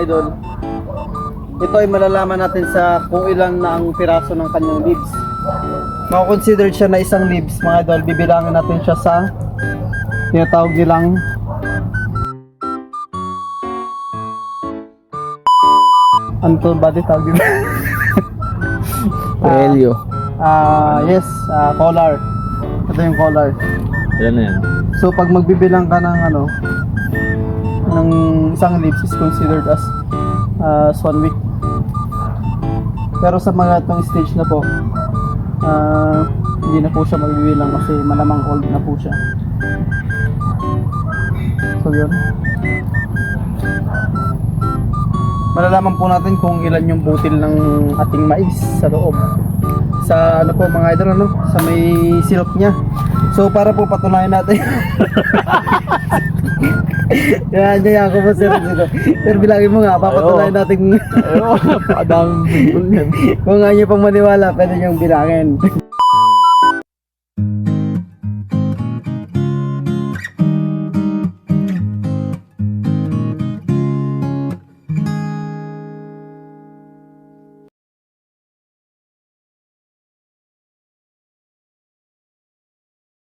idol, ito ay malalaman natin sa kung ilan na ang piraso ng kanyang leaves. Mako-consider siya na isang leaves mga idol, bibilangin natin siya sa tinatawag nilang ano ba di tawag nila? Elio. Yes, collar. Ito yung collar. Ilan na yan? So pag magbibilang ka ng ano ng isang leaves is considered as 1 week. Pero sa mga itong stage na po, hindi na po siya magbibilang kasi malamang old na po siya. So yun. Malalaman po natin kung ilan yung butil ng ating mais sa loob. Sa ano po mga idol, ano? Sa may silok niya. So para po patunayan natin. Yan ko po sir. Sir, bilangin mo nga, papatunayan natin. Ayun, padaming bulbul yan. Kung nga nyo pang maniwala, pwede nyo bilangin.